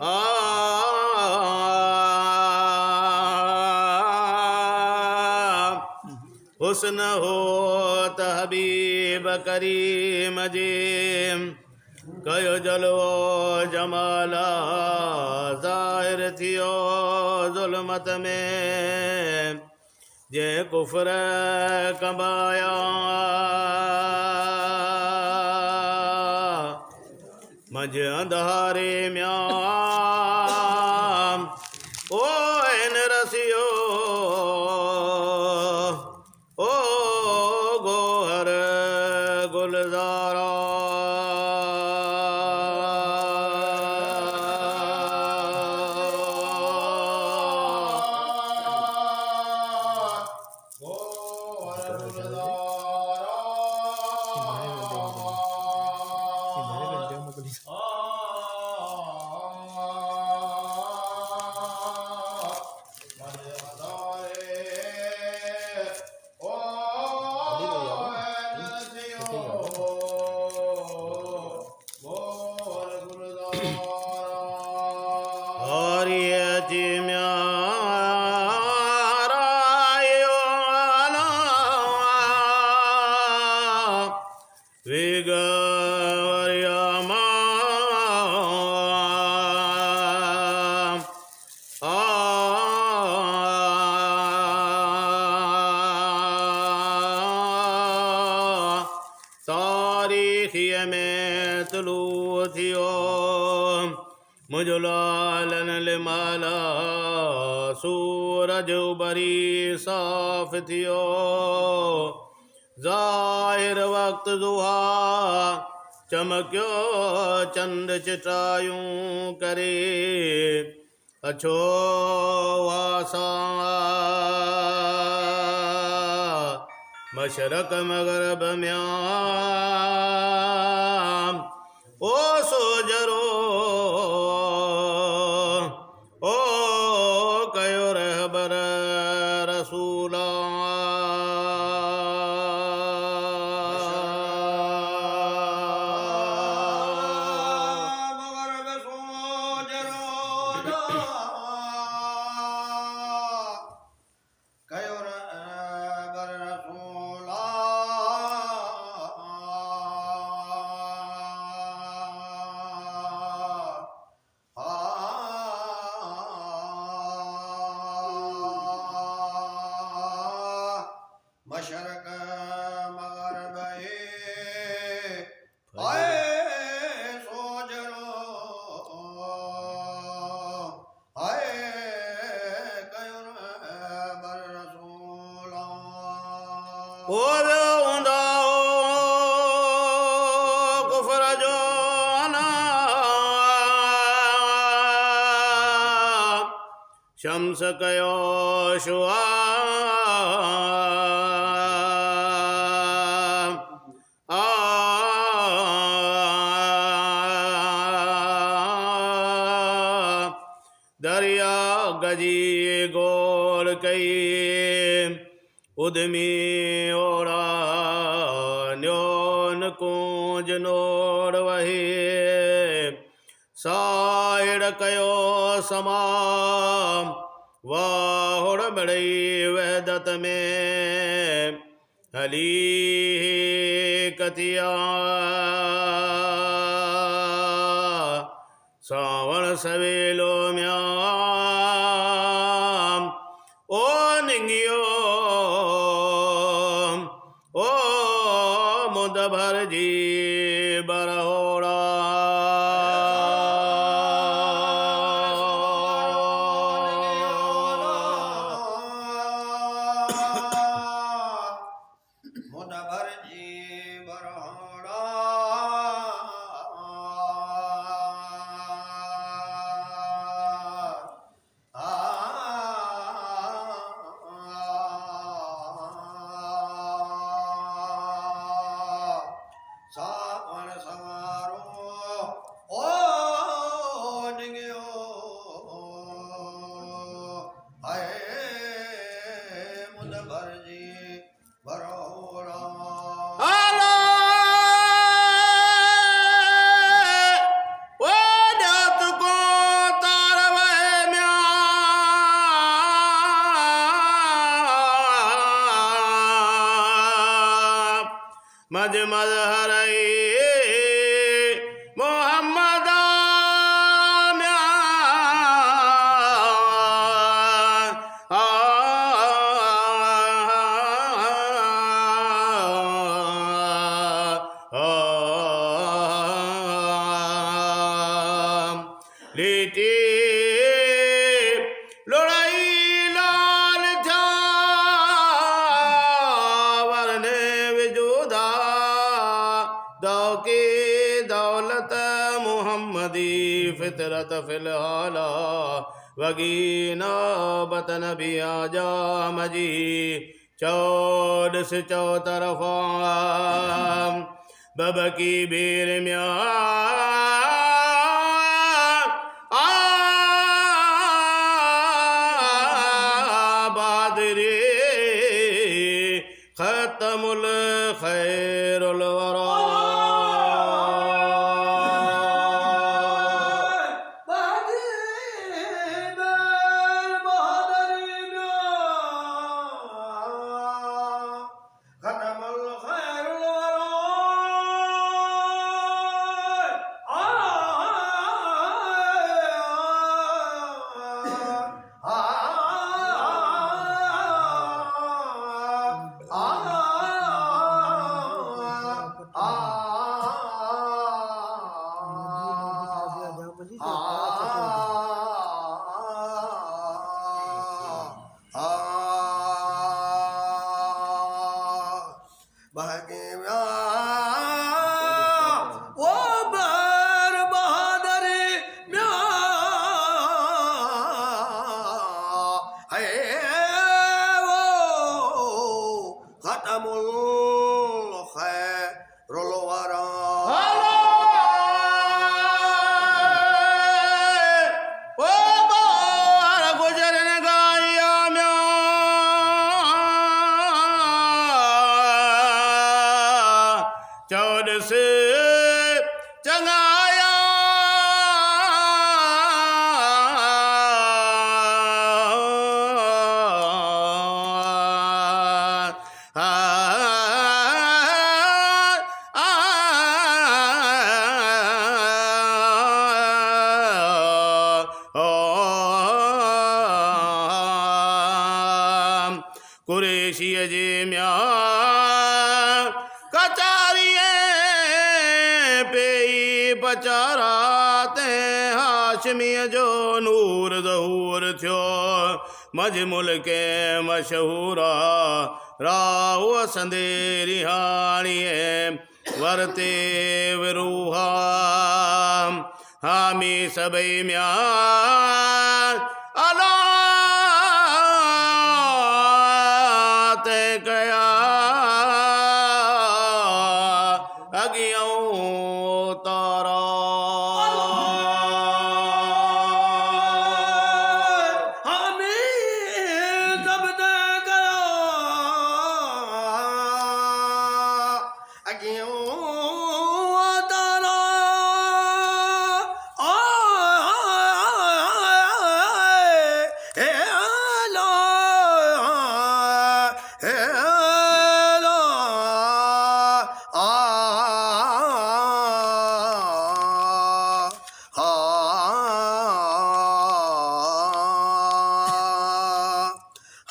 आ हुस्न हो हबीब करीम जी कयो जलवो जमाला ज़ाहिर थियो ज़ुल्मत में जे कुफ्र कमाया मंझ अंधारे म्याम ओ इन रसियो ओ गोहर गुलजारा मुजलालन लिमाला सूरज उबरी साफ थियो ज़ाहिर वक्त दुहा चमक्यो चंद चिटायूं करे अछो वासा मशरक मगरब म्याम ओ सोजरो ओ कयो रहबर रसूला मशरक मगरब शम्स कयो शुआ दरिया गजी गोल कई उदमी ओड़ा न्योन कूंज नोड़ वही साइड कयो समाम वाहुड़ बड़ई वहदत में हली कतिया सावण सवेलो म्याम ओ निंगियो ओ मुद भर जी बरहोड़ा मज मजहरई मोहम्मद लीटी लड़ाई लाल था वरने विजुदा दौ की दौलत मुहम्मदी फितरत फिलहाल वगीना बतन भी आजा मजी चौद से चौतरफा बब की बीर म्या खत्मुल खैरुल वरा चौद से चंगाया कुरेशी जे म्या कचारिये पे पचाराते हाशमीअ जो नूर ज़हूर थियो मजमुल के मशहूरा राहु संदेरी हाणीए वरते विरूहा हामी सबई म्या अला ते कया अगियों तारा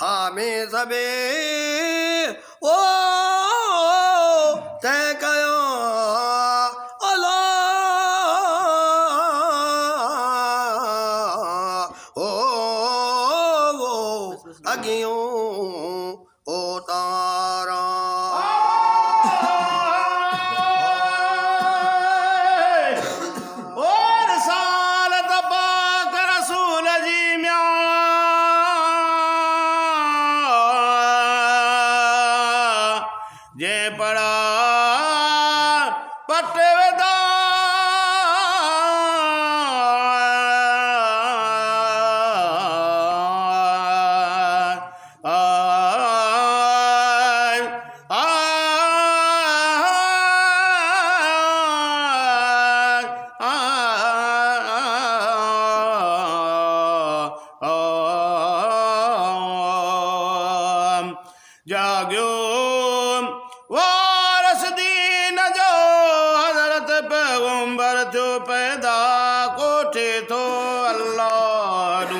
हमें सबे ओ तय कयो अगियों ओ तारा और सालत पाक रसूल जी म्या जे पड़ा पटवेदा जाग्यो वारस दी जो पैदा